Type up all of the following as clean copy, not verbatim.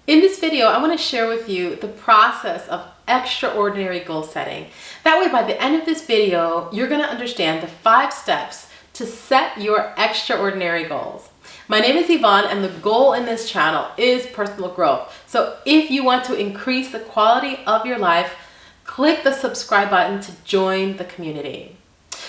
In this video, I want to share with you the process of extraordinary goal setting. That way, by the end of this video, you're going to understand the 5 steps to set your extraordinary goals. My name is Yvonne, and the goal in this channel is personal growth. So if you want to increase the quality of your life, click the subscribe button to join the community.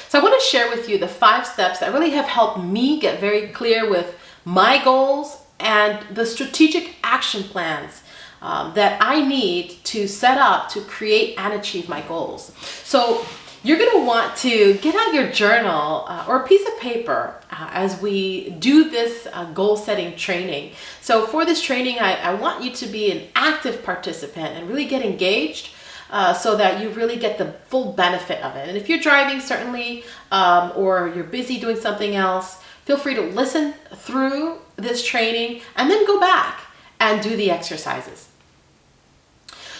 So I want to share with you the 5 steps that really have helped me get very clear with my goals and the strategic action plans that I need to set up to create and achieve my goals. So you're going to want to get out your journal or a piece of paper as we do this goal setting training. So for this training, I want you to be an active participant and really get engaged so that you really get the full benefit of it. And if you're driving, certainly, or you're busy doing something else, feel free to listen through this training and then go back and do the exercises.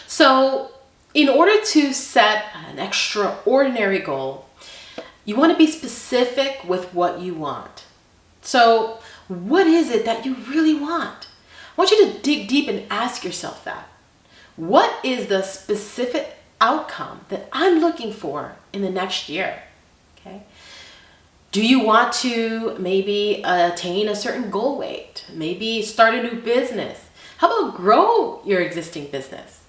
So in order to set an extraordinary goal, you want to be specific with what you want. So what is it that you really want? I want you to dig deep and ask yourself that. What is the specific outcome that I'm looking for in the next year? Okay. Do you want to maybe attain a certain goal weight? Maybe start a new business? How about grow your existing business?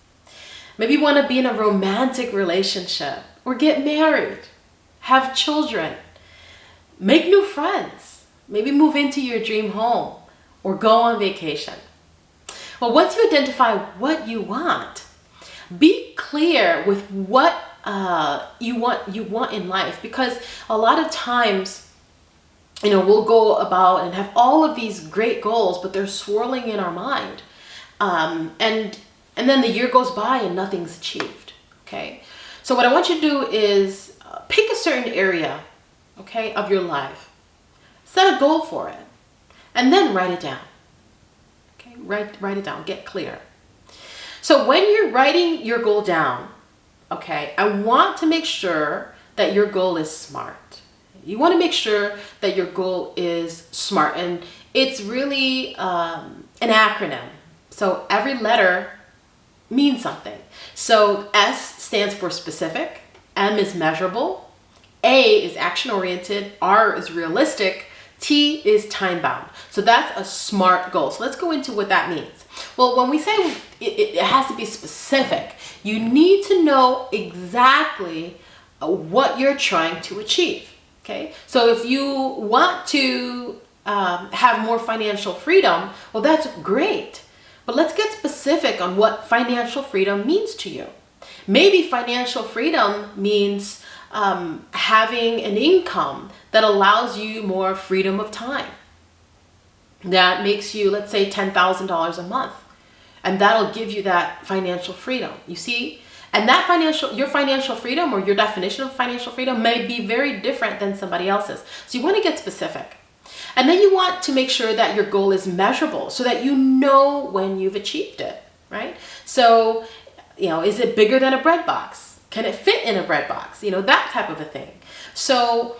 Maybe you want to be in a romantic relationship or get married, have children, make new friends, maybe move into your dream home or go on vacation. Well, once you identify what you want, be clear with what you want in life, because a lot of times, we'll go about and have all of these great goals, but they're swirling in our mind, and then the year goes by and nothing's achieved. Okay, so what I want you to do is pick a certain area, okay, of your life, set a goal for it, and then write it down. Okay, write it down. Get clear. So when you're writing your goal down, okay, I want to make sure that your goal is smart. You want to make sure that your goal is smart, and it's really an acronym. So every letter means something. So S stands for specific, M is measurable, A is action-oriented, R is realistic, T is time-bound. So that's a SMART goal. So let's go into what that means. Well, when we say it has to be specific, you need to know exactly what you're trying to achieve. Okay, so if you want to have more financial freedom, well, that's great. But let's get specific on what financial freedom means to you. Maybe financial freedom means having an income that allows you more freedom of time. That makes you, let's say, $10,000 a month. And that'll give you that financial freedom. You see? And that your financial freedom, or your definition of financial freedom, may be very different than somebody else's. So you want to get specific. And then you want to make sure that your goal is measurable so that you know when you've achieved it, right? So, is it bigger than a bread box? Can it fit in a bread box? That type of a thing. So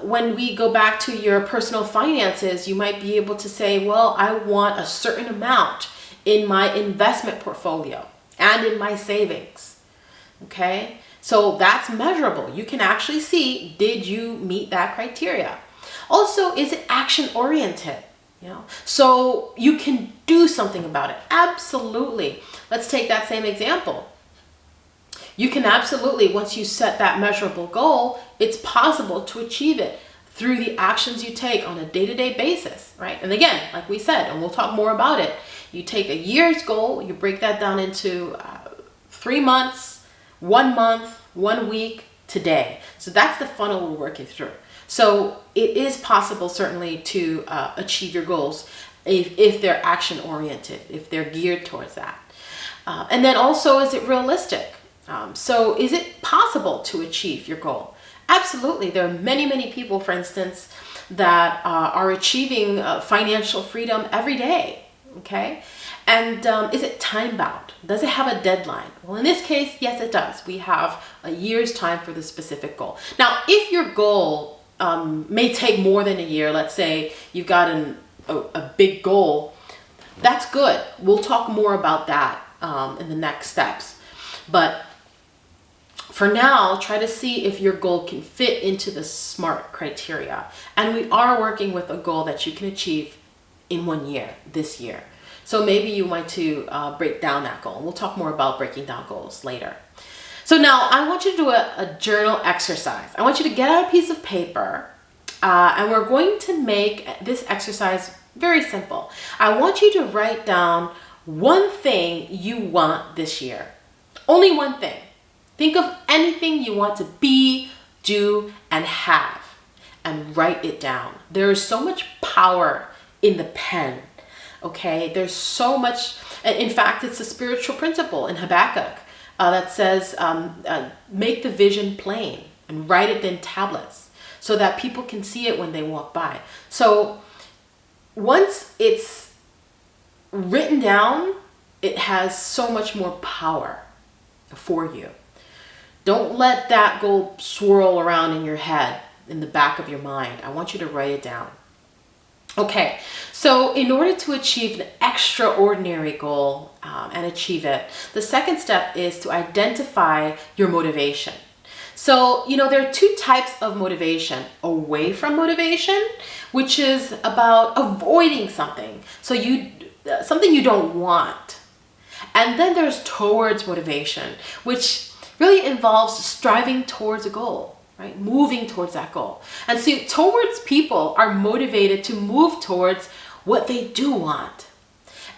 when we go back to your personal finances, you might be able to say, well, I want a certain amount in my investment portfolio and in my savings, okay? So that's measurable. You can actually see, did you meet that criteria? Also, is it action-oriented? So you can do something about it. Absolutely. Let's take that same example. You can absolutely, once you set that measurable goal, it's possible to achieve it through the actions you take on a day-to-day basis, right? And again, like we said, and we'll talk more about it, you take a year's goal, you break that down into 3 months, 1 month, 1 week, today. So that's the funnel we're working through. So it is possible, certainly, to achieve your goals if they're action-oriented, if they're geared towards that. And then also, is it realistic? So is it possible to achieve your goal? Absolutely. There are many, many people, for instance, that are achieving financial freedom every day, okay? And is it time-bound? Does it have a deadline? Well, in this case, yes, it does. We have a year's time for the specific goal. Now, if your goal may take more than a year, let's say you've got a big goal, That's good. We'll talk more about that in the next steps. But for now, try to see if your goal can fit into the SMART criteria. And we are working with a goal that you can achieve in 1 year, this year. So maybe you want to break down that goal. We'll talk more about breaking down goals later. So now I want you to do a journal exercise. I want you to get out a piece of paper and we're going to make this exercise very simple. I want you to write down one thing you want this year. Only one thing. Think of anything you want to be, do, and have, and write it down. There is so much power in the pen, okay? There's so much, in fact, it's a spiritual principle in Habakkuk that says, make the vision plain and write it in tablets so that people can see it when they walk by. So once it's written down, it has so much more power for you. Don't let that goal swirl around in your head, in the back of your mind. I want you to write it down. Okay, so in order to achieve an extraordinary goal and achieve it, the second step is to identify your motivation. So, there are two types of motivation. Away from motivation, which is about avoiding something. So something you don't want. And then there's towards motivation, which really involves striving towards a goal, right? Moving towards that goal. And so towards people are motivated to move towards what they do want.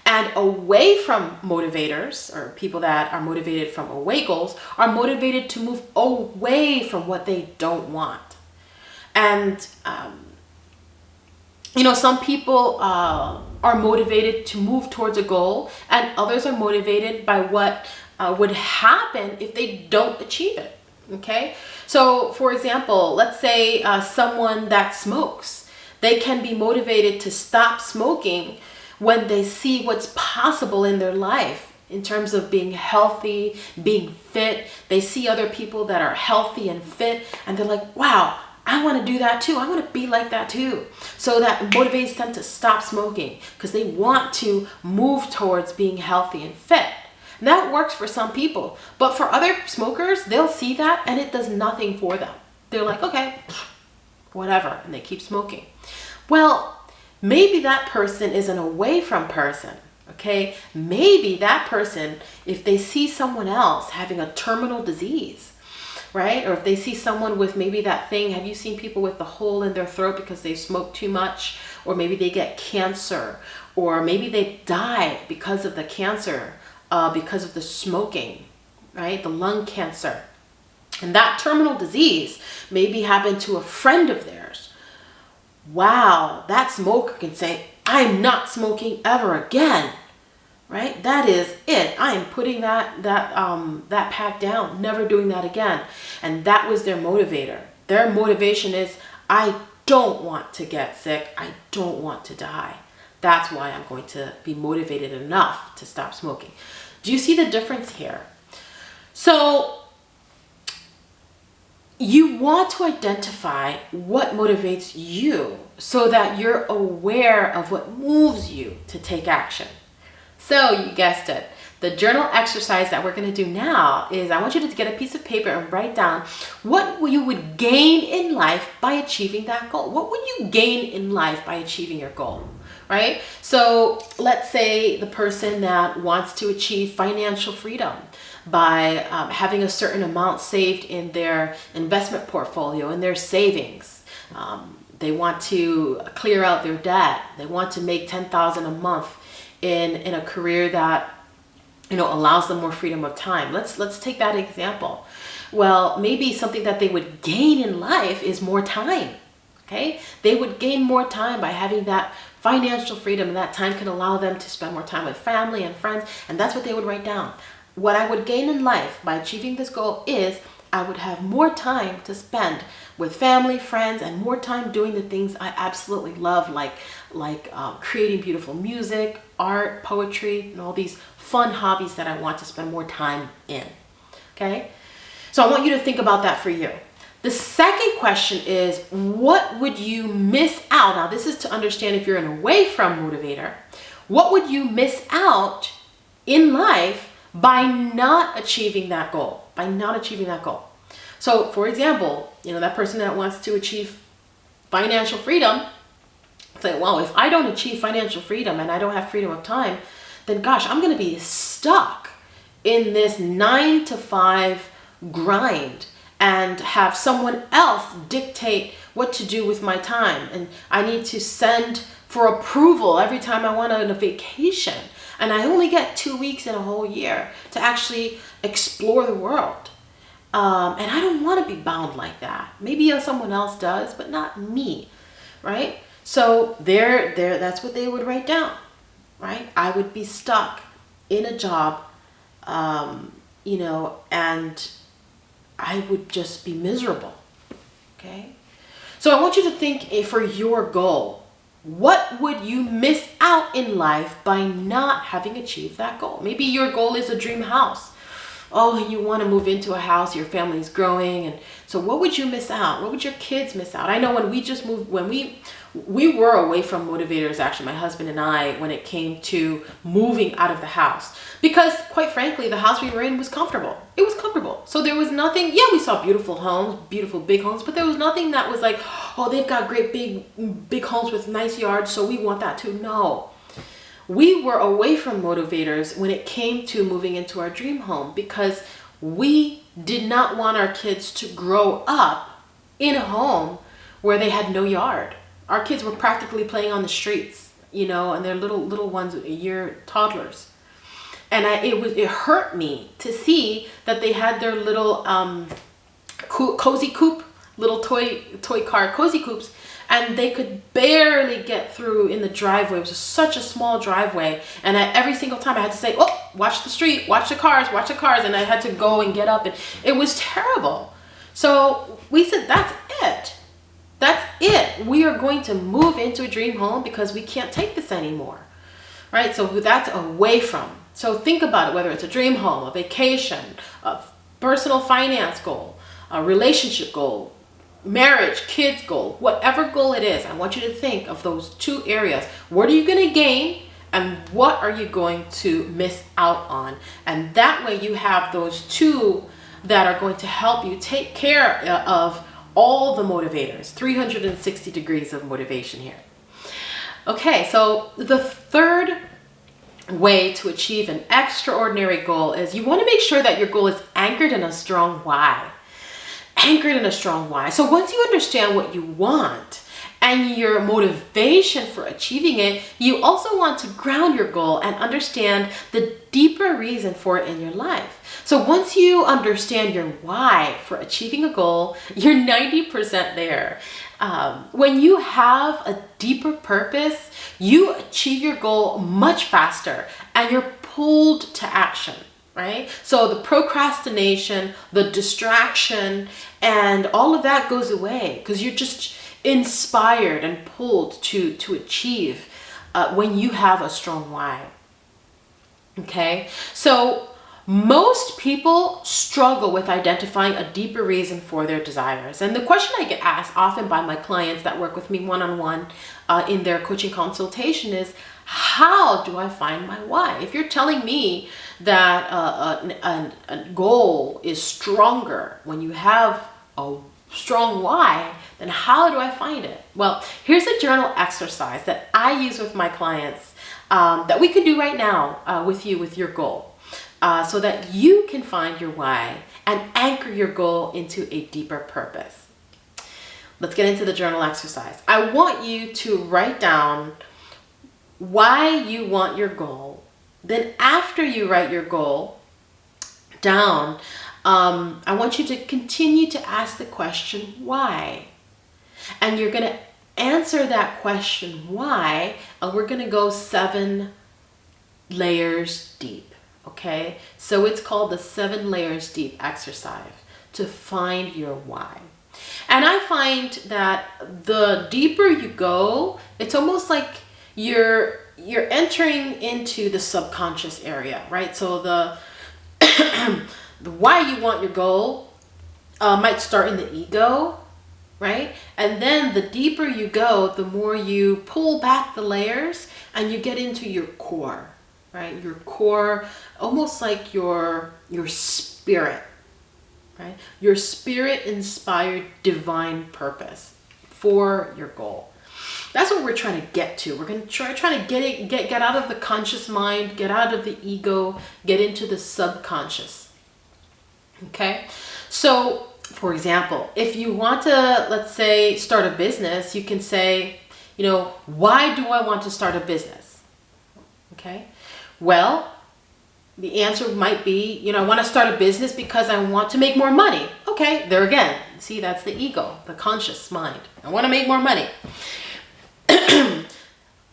And away from motivators, or people that are motivated from away goals, are motivated to move away from what they don't want. And, some people are motivated to move towards a goal, and others are motivated by what would happen if they don't achieve it. Okay, so for example, let's say someone that smokes, they can be motivated to stop smoking when they see what's possible in their life in terms of being healthy, being fit. They see other people that are healthy and fit, and they're like, wow, I want to do that too. I want to be like that too. So that motivates them to stop smoking because they want to move towards being healthy and fit. That works for some people, but for other smokers, they'll see that and it does nothing for them. They're like, okay, whatever, and they keep smoking. Well, maybe that person is an away from person, okay? Maybe that person, if they see someone else having a terminal disease, right? Or if they see someone with maybe that thing, have you seen people with the hole in their throat because they smoke too much? Or maybe they get cancer, or maybe they die because of the cancer. Because of the smoking, right? The lung cancer. And that terminal disease maybe happened to a friend of theirs. Wow, that smoker can say, I'm not smoking ever again, right? That is it. I am putting that pack down, never doing that again. And that was their motivator. Their motivation is, I don't want to get sick. I don't want to die. That's why I'm going to be motivated enough to stop smoking. Do you see the difference here? So you want to identify what motivates you so that you're aware of what moves you to take action. So you guessed it. The journal exercise that we're going to do now is I want you to get a piece of paper and write down what you would gain in life by achieving that goal. What would you gain in life by achieving your goal? Right? So let's say the person that wants to achieve financial freedom by having a certain amount saved in their investment portfolio, in their savings. They want to clear out their debt. They want to make $10,000 a month in a career that allows them more freedom of time. Let's take that example. Well, maybe something that they would gain in life is more time. Okay? They would gain more time by having that financial freedom, and that time can allow them to spend more time with family and friends, and that's what they would write down. What I would gain in life by achieving this goal is I would have more time to spend with family, friends, and more time doing the things I absolutely love, like creating beautiful music, art, poetry, and all these fun hobbies that I want to spend more time in. Okay? So I want you to think about that for you. The second question is, what would you miss out? Now, this is to understand if you're an away from motivator. What would you miss out in life by not achieving that goal? By not achieving that goal. So for example, that person that wants to achieve financial freedom, say, wow, if I don't achieve financial freedom and I don't have freedom of time, then gosh, I'm going to be stuck in this 9 to 5 grind and have someone else dictate what to do with my time. And I need to send for approval every time I want on a vacation. And I only get 2 weeks in a whole year to actually explore the world. And I don't want to be bound like that. Maybe someone else does, but not me, right? So that's what they would write down, right? I would be stuck in a job, and I would just be miserable, okay? So I want you to think for your goal, what would you miss out in life by not having achieved that goal? Maybe your goal is a dream house. Oh, you want to move into a house, your family's growing. And so what would you miss out? What would your kids miss out? I know when we just moved, when we were away from motivators, actually, my husband and I, when it came to moving out of the house, because quite frankly, the house we were in was comfortable. It was comfortable. So there was nothing, we saw beautiful homes, beautiful big homes, but there was nothing that was like, oh, they've got great big homes with nice yards, so we want that too. No. We were away from motivators when it came to moving into our dream home because we did not want our kids to grow up in a home where they had no yard. Our kids were practically playing on the streets, and they're little ones, a year toddlers. And it hurt me to see that they had their little cozy coop, little toy car cozy coops, and they could barely get through in the driveway. It was such a small driveway. And every single time I had to say, oh, watch the street, watch the cars. And I had to go and get up. And it was terrible. So we said, that's it. That's it. We are going to move into a dream home because we can't take this anymore. Right? So that's away from. So think about it, whether it's a dream home, a vacation, a personal finance goal, a relationship goal, marriage, kids goal, whatever goal it is. I want you to think of those 2 areas. What are you going to gain and what are you going to miss out on? And that way you have those 2 that are going to help you take care of all the motivators, 360 degrees of motivation here. Okay, so the third way to achieve an extraordinary goal is you want to make sure that your goal is anchored in a strong why. Anchored in a strong why. So once you understand what you want and your motivation for achieving it, you also want to ground your goal and understand the deeper reason for it in your life. So once you understand your why for achieving a goal, you're 90% there. When you have a deeper purpose, you achieve your goal much faster and you're pulled to action. Right? So the procrastination, the distraction, and all of that goes away because you're just inspired and pulled to achieve when you have a strong why. Okay? So most people struggle with identifying a deeper reason for their desires. And the question I get asked often by my clients that work with me one-on-one in their coaching consultation is, how do I find my why? If you're telling me that a goal is stronger when you have a strong why, then how do I find it? Well, here's a journal exercise that I use with my clients that we could do right now with you with your goal so that you can find your why and anchor your goal into a deeper purpose. Let's get into the journal exercise. I want you to write down why you want your goal. Then after you write your goal down, I want you to continue to ask the question, why? And you're going to answer that question, why, and we're going to go 7 layers deep, okay? So it's called the 7 layers deep exercise to find your why. And I find that the deeper you go, it's almost like you're entering into the subconscious area, right? So the the why you want your goal might start in the ego, right? And then the deeper you go, the more you pull back the layers and you get into your core, right? Your core, almost like your spirit, right? Your spirit inspired divine purpose for your goal. That's what we're trying to get to. We're going to try to get out of the conscious mind, get out of the ego, get into the subconscious. Okay? So, for example, if you want to, let's say, start a business, you can say, why do I want to start a business? Okay? Well, the answer might be, I want to start a business because I want to make more money. Okay, there again. See, that's the ego, the conscious mind. I want to make more money.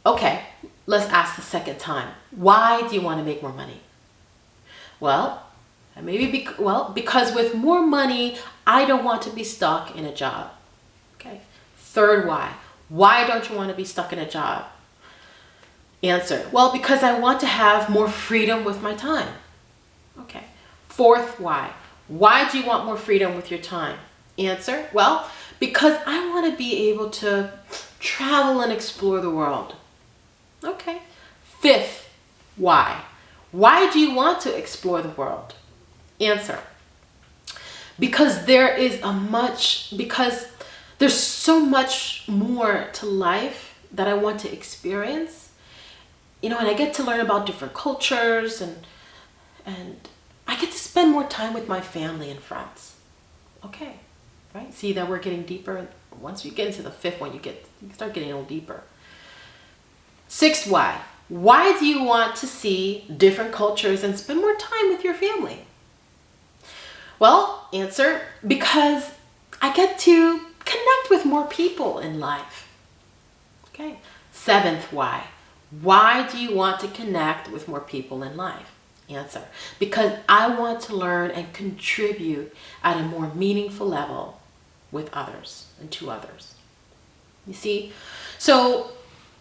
Okay, let's ask the second time. Why do you want to make more money? Well, because with more money, I don't want to be stuck in a job. Okay. Third why. Why don't you want to be stuck in a job? Answer. Well, because I want to have more freedom with my time. Okay. Fourth why. Why do you want more freedom with your time? Answer. Well, because I want to be able to travel and explore the world. Okay. Fifth, why? Why do you want to explore the world? Answer. Because there's so much more to life that I want to experience. And I get to learn about different cultures and I get to spend more time with my family and friends. Okay. Right? See that we're getting deeper. Once we get into the fifth one, you start getting a little deeper. Sixth why. Why do you want to see different cultures and spend more time with your family? Well, answer, because I get to connect with more people in life. Okay. Seventh why. Why do you want to connect with more people in life? Answer, because I want to learn and contribute at a more meaningful level with others and to others. You see? So,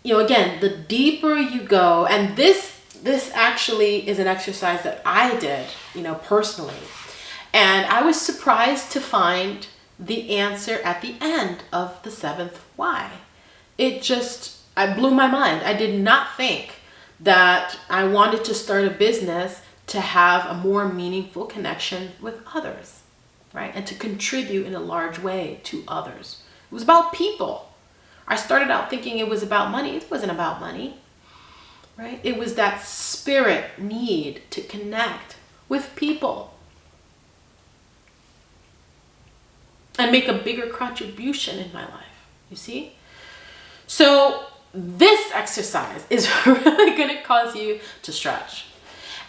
again, the deeper you go, and this actually is an exercise that I did, personally. And I was surprised to find the answer at the end of the seventh why. I blew my mind. I did not think that I wanted to start a business to have a more meaningful connection with others, right? And to contribute in a large way to others. It was about people. I started out thinking it was about money. It wasn't about money, right? It was that spirit need to connect with people and make a bigger contribution in my life, you see? So this exercise is really going to cause you to stretch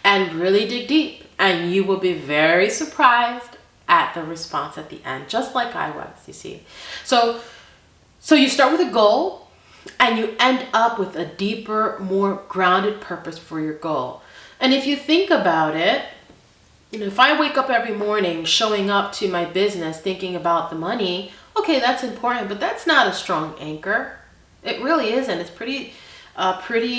and really dig deep, and you will be very surprised at the response at the end, just like I was, you see. So you start with a goal and you end up with a deeper, more grounded purpose for your goal. And if you think about it, if I wake up every morning showing up to my business thinking about the money, okay, that's important, but that's not a strong anchor. It really isn't. It's pretty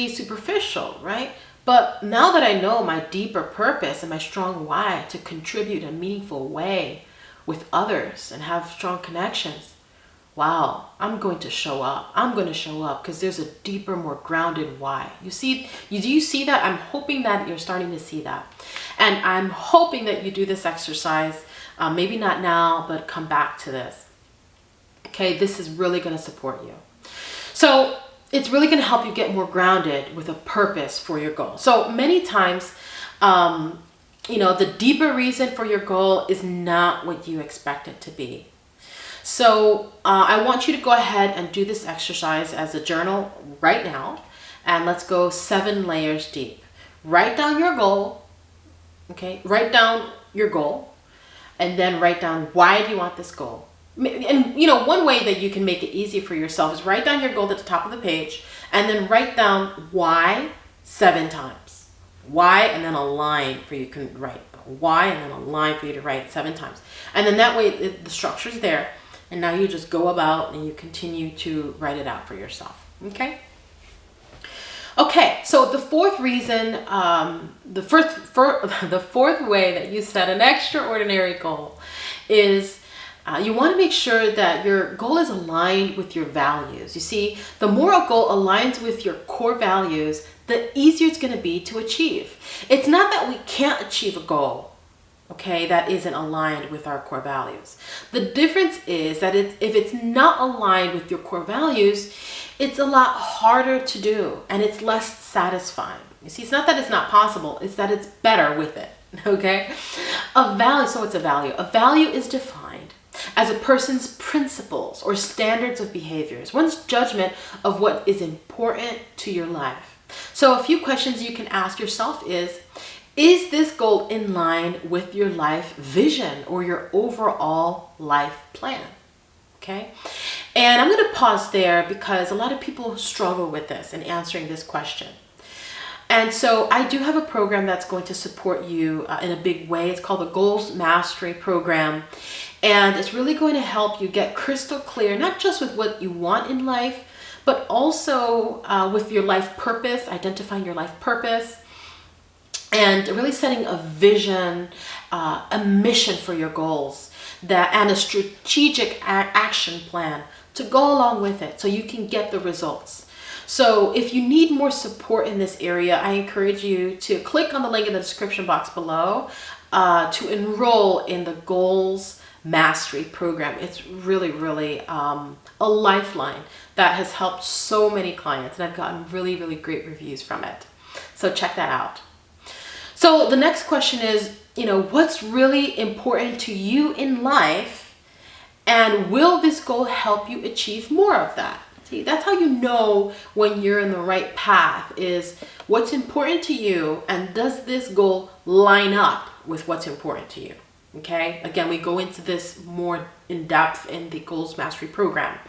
superficial, right? But now that I know my deeper purpose and my strong why to contribute in a meaningful way with others and have strong connections, wow, I'm going to show up. I'm going to show up because there's a deeper, more grounded why. Do you see that? I'm hoping that you're starting to see that. And I'm hoping that you do this exercise, maybe not now, but come back to this. Okay, this is really going to support you. So it's really going to help you get more grounded with a purpose for your goal. So many times, the deeper reason for your goal is not what you expect it to be. So I want you to go ahead and do this exercise as a journal right now. And let's go 7 layers deep. Write down your goal. Okay, write down your goal. And then write down, why do you want this goal? And one way that you can make it easy for yourself is write down your goal at the top of the page and then write down why 7 times. Why, and then a line for you can write. Why, and then a line for you to write 7 times. And then that way the structure's there. And now you just go about and you continue to write it out for yourself. Okay? Okay, so the fourth reason, the fourth way that you set an extraordinary goal is You want to make sure that your goal is aligned with your values. You see, the more a goal aligns with your core values, the easier it's going to be to achieve. It's not that we can't achieve a goal, okay, that isn't aligned with our core values. The difference is that if it's not aligned with your core values, it's a lot harder to do and it's less satisfying. You see, it's not that it's not possible, it's that it's better with it, okay? A value, so what's a value? A value is defined as a person's principles or standards of behaviors, one's judgment of what is important to your life. So a few questions you can ask yourself is this goal in line with your life vision or your overall life plan? Okay. And I'm going to pause there because a lot of people struggle with this and answering this question. And so I do have a program that's going to support you in a big way. It's called the Goals Mastery Program. And it's really going to help you get crystal clear, not just with what you want in life, but also with your life purpose, identifying your life purpose, and really setting a vision, a mission for your goals, and a strategic action plan to go along with it so you can get the results. So if you need more support in this area, I encourage you to click on the link in the description box below to enroll in the Goals Mastery Program. It's really, really a lifeline that has helped so many clients, and I've gotten really, really great reviews from it. So check that out. So the next question is, what's really important to you in life, and will this goal help you achieve more of that? See, that's how you know when you're in the right path, is what's important to you, and does this goal line up with what's important to you? Okay, again, we go into this more in depth in the Goals Mastery Program.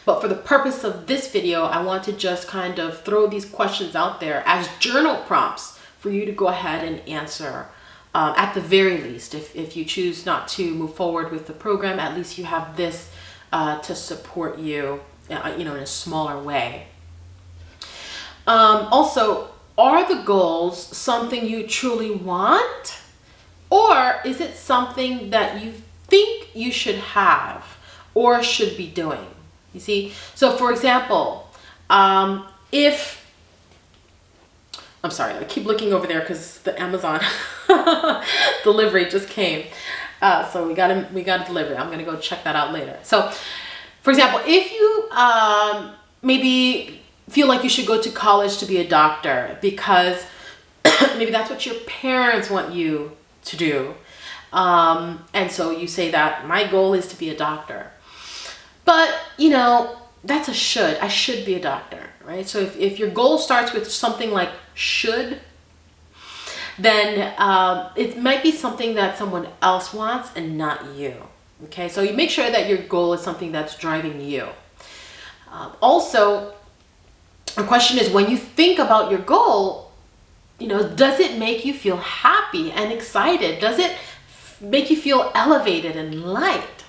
But for the purpose of this video, I want to just kind of throw these questions out there as journal prompts for you to go ahead and answer. At the very least, if you choose not to move forward with the program, at least you have this to support you, in a smaller way. Also, are the goals something you truly want, or is it something that you think you should have or should be doing? You see, so for example, I'm sorry, I keep looking over there because the Amazon delivery just came. So we got a delivery. I'm going to go check that out later. So, for example, if you maybe feel like you should go to college to be a doctor because maybe that's what your parents want you to do. And so you say that my goal is to be a doctor. But, that's a should. I should be a doctor, right? So if your goal starts with something like should, then it might be something that someone else wants and not you. Okay, so you make sure that your goal is something that's driving you. Also, the question is, when you think about your goal, does it make you feel happy and excited? Does it make you feel elevated and light?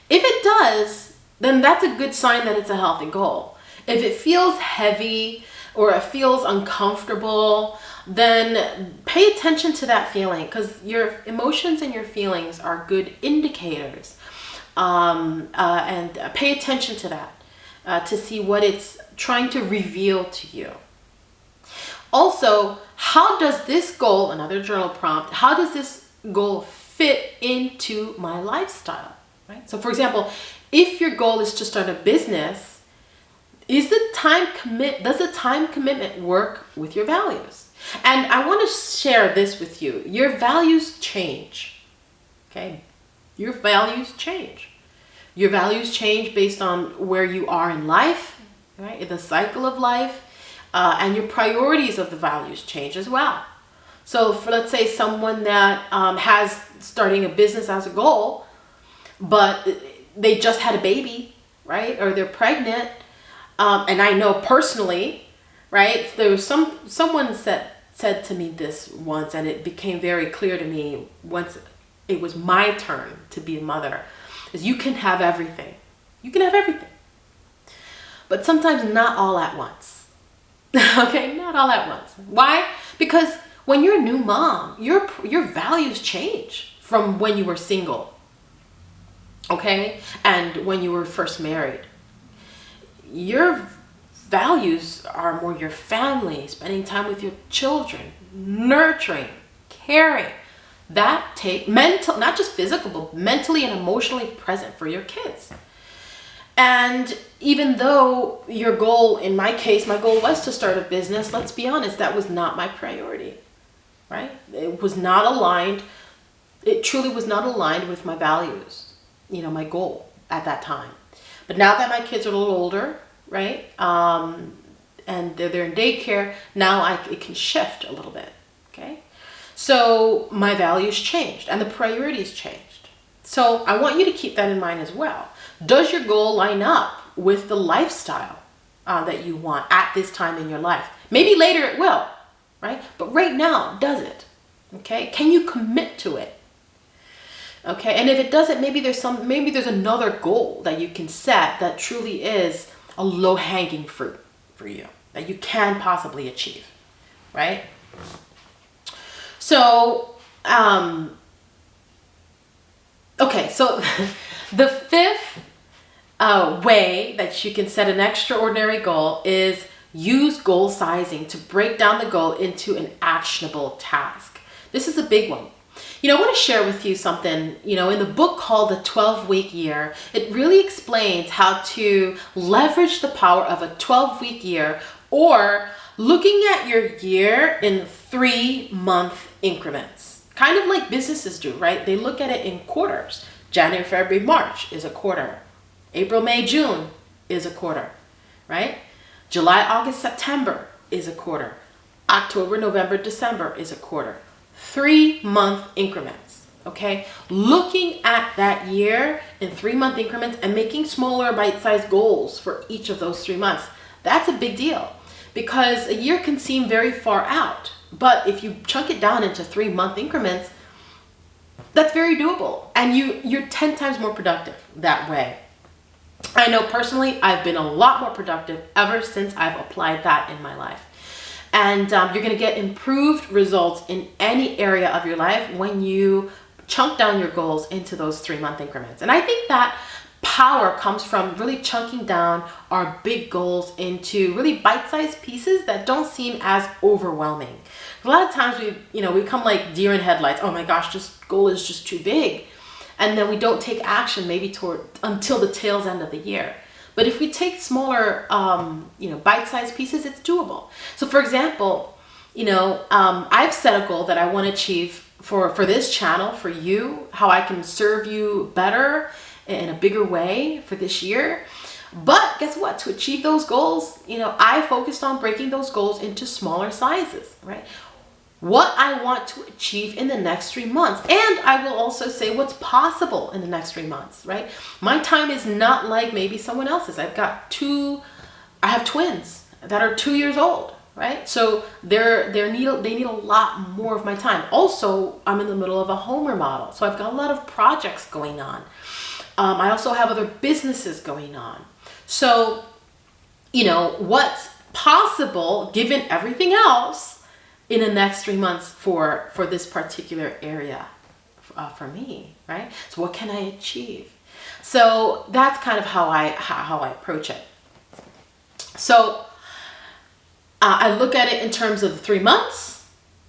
If it does, then that's a good sign that it's a healthy goal. If it feels heavy or it feels uncomfortable, then pay attention to that feeling, because your emotions and your feelings are good indicators. And pay attention to that to see what it's trying to reveal to you. Also, how does this goal, another journal prompt, how does this goal fit into my lifestyle? Right? So for example, if your goal is to start a business, does the time commitment work with your values? And I want to share this with you. Your values change. Okay? Your values change. Your values change based on where you are in life, right? In the cycle of life, and your priorities of the values change as well. So for, let's say, someone that has starting a business as a goal, but they just had a baby, right? Or they're pregnant. And I know personally, right? There was someone said to me this once, and it became very clear to me once it was my turn to be a mother, is you can have everything. You can have everything. But sometimes not all at once. Okay? Not all at once. Why? Because when you're a new mom, your values change from when you were single. okay? And when you were first married, your values are more your family, spending time with your children, nurturing, caring. That take mental, not just physical, but mentally and emotionally present for your kids. And even though your goal, in my case, my goal was to start a business, let's be honest, that was not my priority, right? It was not aligned. It truly was not aligned with my values, my goal at that time. But now that my kids are a little older, right? And they're in daycare, now it can shift a little bit, okay? So my values changed and the priorities changed. So I want you to keep that in mind as well. Does your goal line up with the lifestyle that you want at this time in your life? Maybe later it will, right? But right now, does it? Okay? Can you commit to it? Okay? And if it doesn't, maybe there's another goal that you can set that truly is a low-hanging fruit for you that you can possibly achieve, right? So, okay, so the fifth way that you can set an extraordinary goal is use goal sizing to break down the goal into an actionable task. This is a big one. I want to share with you something, in the book called The 12-Week Year, it really explains how to leverage the power of a 12-week year, or looking at your year in 3-month increments. Kind of like businesses do, right? They look at it in quarters. January, February, March is a quarter. April, May, June is a quarter, right? July, August, September is a quarter. October, November, December is a quarter. 3-month increments, okay? Looking at that year in 3-month increments and making smaller bite-sized goals for each of those 3 months. That's a big deal because a year can seem very far out. But if you chunk it down into 3-month increments, that's very doable. And you're 10 times more productive that way. I know personally, I've been a lot more productive ever since I've applied that in my life. And you're going to get improved results in any area of your life when you chunk down your goals into those 3-month increments. And I think that power comes from really chunking down our big goals into really bite-sized pieces that don't seem as overwhelming. A lot of times we come like deer in headlights. Oh my gosh, this goal is just too big. And then we don't take action maybe until the tail's end of the year. But if we take smaller, bite-sized pieces, it's doable. So for example, I've set a goal that I want to achieve for this channel, for you, how I can serve you better in a bigger way for this year. But guess what? To achieve those goals, I focused on breaking those goals into smaller sizes, right? What I want to achieve in the next 3 months. And I will also say what's possible in the next 3 months, right? My time is not like maybe someone else's. I have twins that are 2 years old, right? So they need a lot more of my time. Also, I'm in the middle of a home remodel. So I've got a lot of projects going on. I also have other businesses going on. So, what's possible given everything else in the next 3 months for this particular area for me, right? So what can I achieve? So that's kind of how I approach it. So I look at it in terms of the 3 months.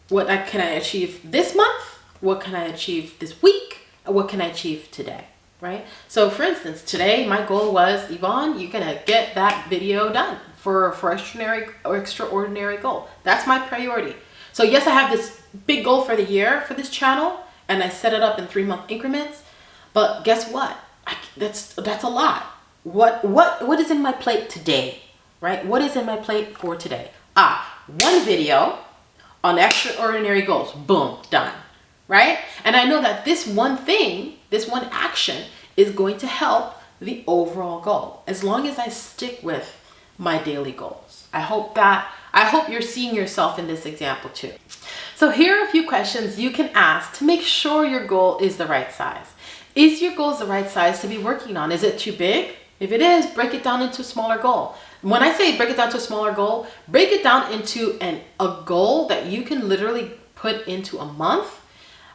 What can I achieve this month? What can I achieve this week? What can I achieve today, right? So for instance, today my goal was, Yvonne, you're gonna get that video done for extraordinary goal. That's my priority. So yes, I have this big goal for the year for this channel, and I set it up in 3-month increments. But guess what? That's a lot. What is in my plate today, right? What is in my plate for today? One video on extraordinary goals. Boom, done, right? And I know that this one thing, this one action is going to help the overall goal as long as I stick with my daily goals. I hope you're seeing yourself in this example too. So here are a few questions you can ask to make sure your goal is the right size. Is your goal the right size to be working on? Is it too big? If it is, break it down into a smaller goal. When I say break it down to a smaller goal, break it down into a goal that you can literally put into a month.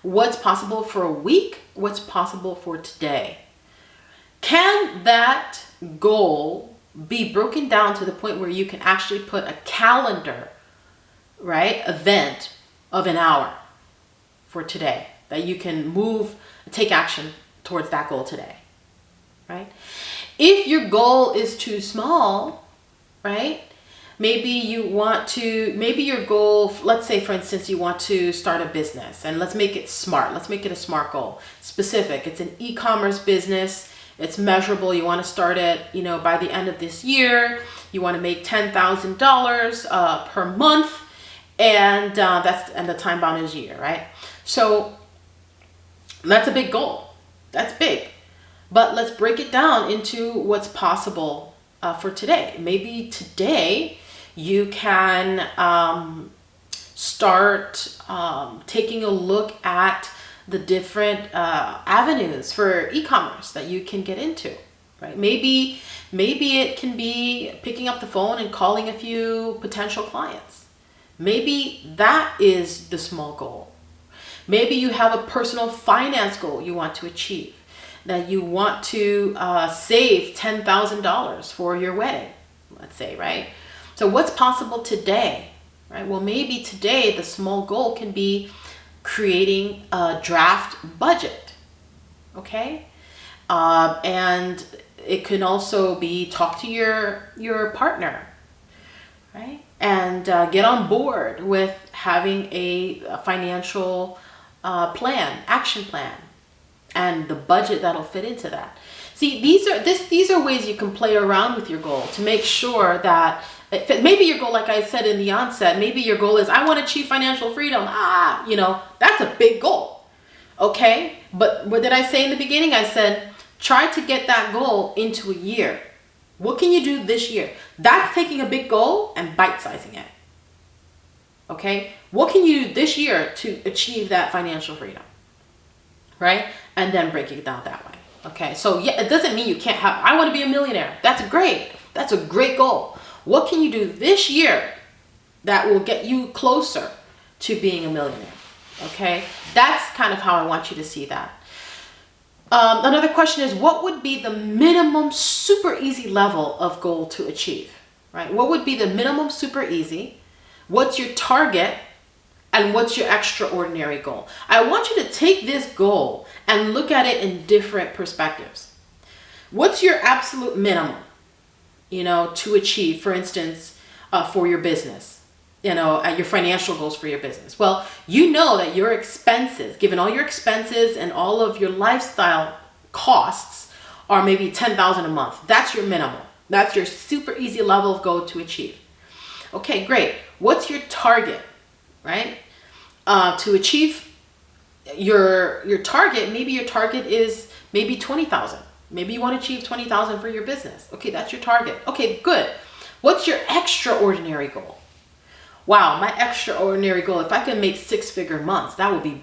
What's possible for a week? What's possible for today? Can that goal be broken down to the point where you can actually put a calendar, right, event of an hour for today that you can move, take action towards that goal today, right? If your goal is too small, right, maybe your goal, let's say for instance, you want to start a business, and let's make it smart. Let's make it a smart goal, specific. It's an e-commerce business. It's measurable. You want to start it, by the end of this year. You want to make $10,000 per month, and the time bound is a year, right? So that's a big goal. That's big. But let's break it down into what's possible for today. Maybe today you can start taking a look at the different avenues for e-commerce that you can get into, right? Maybe it can be picking up the phone and calling a few potential clients. Maybe that is the small goal. Maybe you have a personal finance goal you want to achieve, that you want to save $10,000 for your wedding, let's say, right? So what's possible today, right? Well, maybe today the small goal can be creating a draft budget, okay? And it can also be talk to your partner, right? And get on board with having a financial action plan, and the budget that'll fit into that. See, these are ways you can play around with your goal to make sure that maybe your goal, like I said in the onset, maybe your goal is, I want to achieve financial freedom. That's a big goal. Okay. But what did I say in the beginning? I said, try to get that goal into a year. What can you do this year? That's taking a big goal and bite-sizing it. Okay. What can you do this year to achieve that financial freedom? Right? And then breaking it down that way. Okay. So yeah, it doesn't mean you can't I want to be a millionaire. That's great. That's a great goal. What can you do this year that will get you closer to being a millionaire? Okay. That's kind of how I want you to see that. Another question is, what would be the minimum super easy level of goal to achieve? Right? What would be the minimum super easy? What's your target? And what's your extraordinary goal? I want you to take this goal and look at it in different perspectives. What's your absolute minimum, to achieve, for instance, for your business, at your financial goals for your business? Well, that your expenses, given all your expenses and all of your lifestyle costs, are maybe $10,000 a month. That's your minimum. That's your super easy level of goal to achieve. Okay, great. What's your target, right? To achieve your target, maybe your target is maybe 20,000. Maybe you want to achieve 20,000 for your business. Okay, that's your target. Okay, good. What's your extraordinary goal? Wow, my extraordinary goal, if I can make 6-figure months, that would be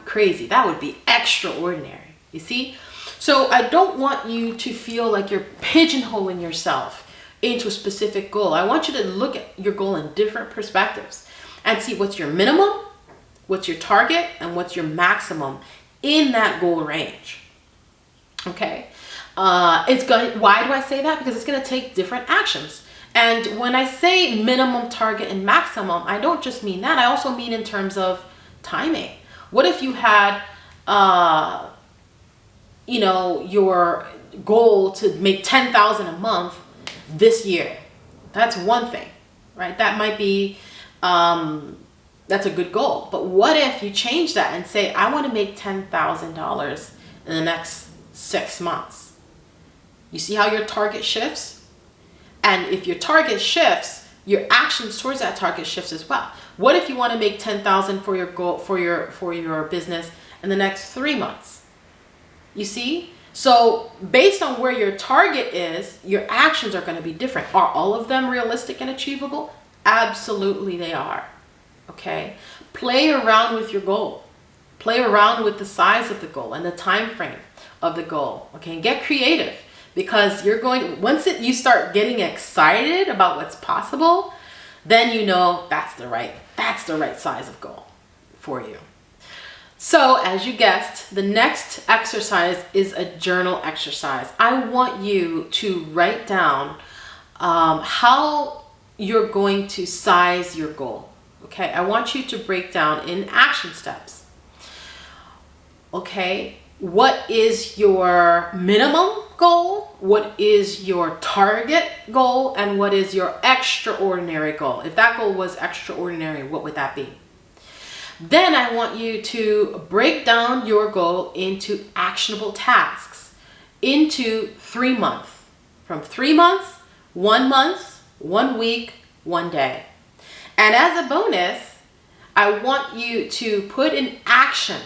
crazy. That would be extraordinary. You see? So I don't want you to feel like you're pigeonholing yourself into a specific goal. I want you to look at your goal in different perspectives and see what's your minimum, what's your target, and what's your maximum in that goal range. Okay. Why do I say that? Because it's going to take different actions. And when I say minimum, target, and maximum, I don't just mean that. I also mean in terms of timing. What if you had, your goal to make $10,000 a month this year? That's one thing, right? That might be, that's a good goal. But what if you change that and say, I want to make $10,000 in the next 6 months? You see how your target shifts? And if your target shifts, your actions towards that target shifts as well. What if you want to make $10,000 for your goal, for your business in the next 3 months? You see? So based on where your target is, your actions are going to be different. Are all of them realistic and achievable? Absolutely they are. Okay? Play around with your goal. Play around with the size of the goal and the time frame of the goal. Okay? And get creative, because once you start getting excited about what's possible, then that's the right size of goal for you. So as you guessed, the next exercise is a journal exercise. I want you to write down how you're going to size your goal. Okay, I want you to break down in action steps. Okay, what is your minimum goal? What is your target goal? And what is your extraordinary goal? If that goal was extraordinary, what would that be? Then I want you to break down your goal into actionable tasks into 3 months. From 3 months, 1 month, 1 week, 1 day. And as a bonus, I want you to put in action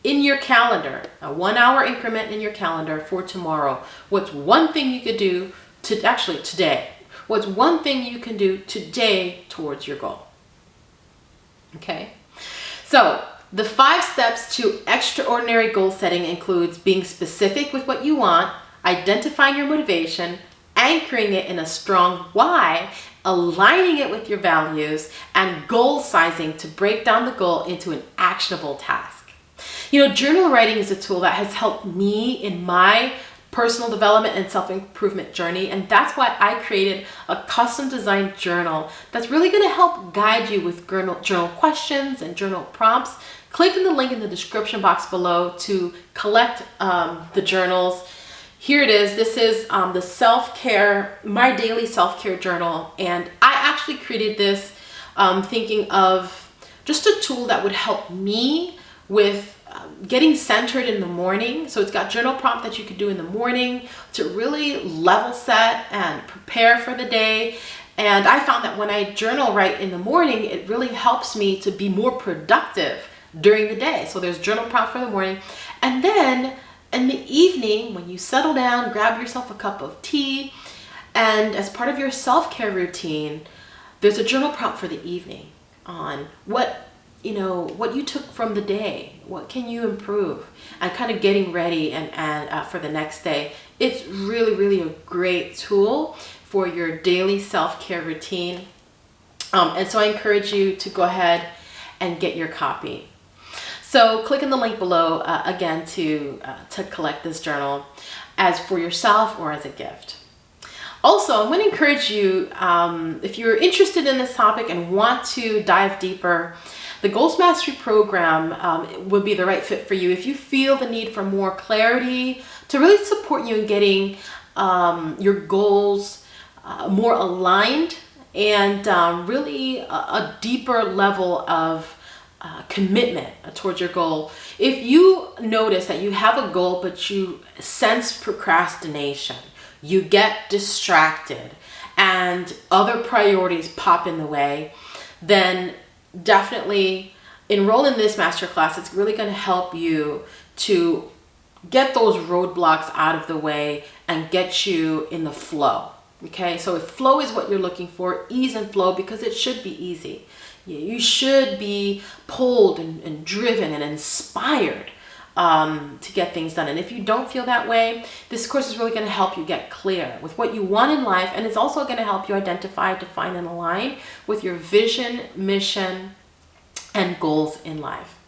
in your calendar, a 1 hour increment in your calendar for tomorrow. What's one thing you could do today? What's one thing you can do today towards your goal? Okay. So the 5 steps to extraordinary goal setting includes being specific with what you want, identifying your motivation, anchoring it in a strong why, aligning it with your values, and goal sizing to break down the goal into an actionable task. You know, journal writing is a tool that has helped me in my personal development and self-improvement journey, and that's why I created a custom designed journal that's really going to help guide you with journal questions and journal prompts. Click on the link in the description box below to collect the journals. Here it is. This is the self-care, my daily self-care journal, and I actually created this thinking of just a tool that would help me with getting centered in the morning. So it's got journal prompt that you could do in the morning to really level set and prepare for the day. And I found that when I journal write in the morning, it really helps me to be more productive during the day. So there's journal prompt for the morning. And then in the evening, when you settle down, grab yourself a cup of tea, and as part of your self-care routine, there's a journal prompt for the evening on what you took from the day, what can you improve, and kind of getting ready and for the next day. It's really, really a great tool for your daily self-care routine. And so I encourage you to go ahead and get your copy. So click on the link below again to collect this journal as for yourself or as a gift. Also, I'm going to encourage you, if you're interested in this topic and want to dive deeper, the Goals Mastery program would be the right fit for you if you feel the need for more clarity to really support you in getting your goals more aligned and really a deeper level of commitment towards your goal. If you notice that you have a goal but you sense procrastination, you get distracted, and other priorities pop in the way, then definitely enroll in this masterclass. It's really going to help you to get those roadblocks out of the way and get you in the flow. Okay, so if flow is what you're looking for, ease and flow, because it should be easy. You should be pulled and driven and inspired to get things done. And if you don't feel that way, this course is really going to help you get clear with what you want in life, and it's also going to help you identify, define, and align with your vision, mission, and goals in life.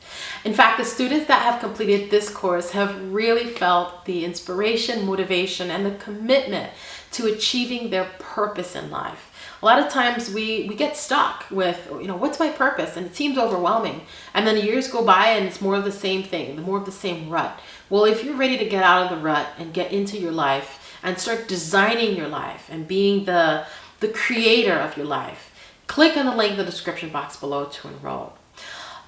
In fact, the students that have completed this course have really felt the inspiration, motivation, and the commitment to achieving their purpose in life. A lot of times we get stuck with, what's my purpose? And it seems overwhelming. And then the years go by and it's more of the same thing, more of the same rut. Well, if you're ready to get out of the rut and get into your life and start designing your life and being the creator of your life, click on the link in the description box below to enroll.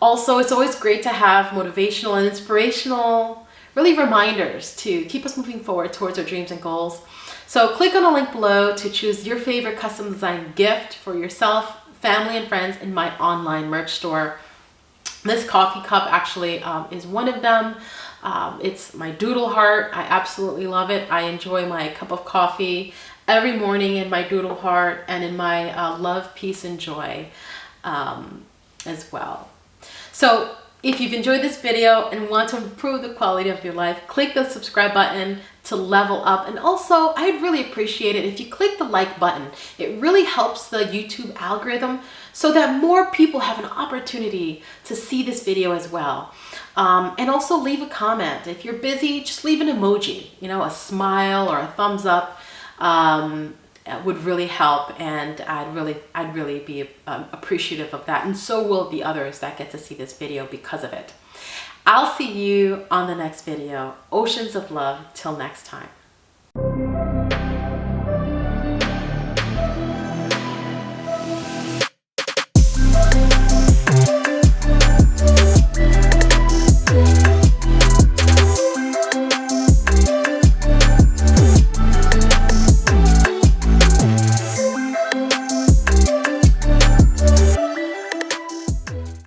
Also, it's always great to have motivational and inspirational, really reminders to keep us moving forward towards our dreams and goals. So click on the link below to choose your favorite custom design gift for yourself, family, and friends in my online merch store. This coffee cup actually is one of them. It's my doodle heart. I absolutely love it. I enjoy my cup of coffee every morning in my doodle heart and in my love, peace, and joy as well. So if you've enjoyed this video and want to improve the quality of your life, click the subscribe button to level up. And also, I'd really appreciate it if you click the like button. It really helps the YouTube algorithm so that more people have an opportunity to see this video as well. And also leave a comment. If you're busy, just leave an emoji, you know, a smile or a thumbs up. Would really help, and I'd really be appreciative of that, and so will the others that get to see this video because of it. I'll see you on the next video. Oceans of love till next time.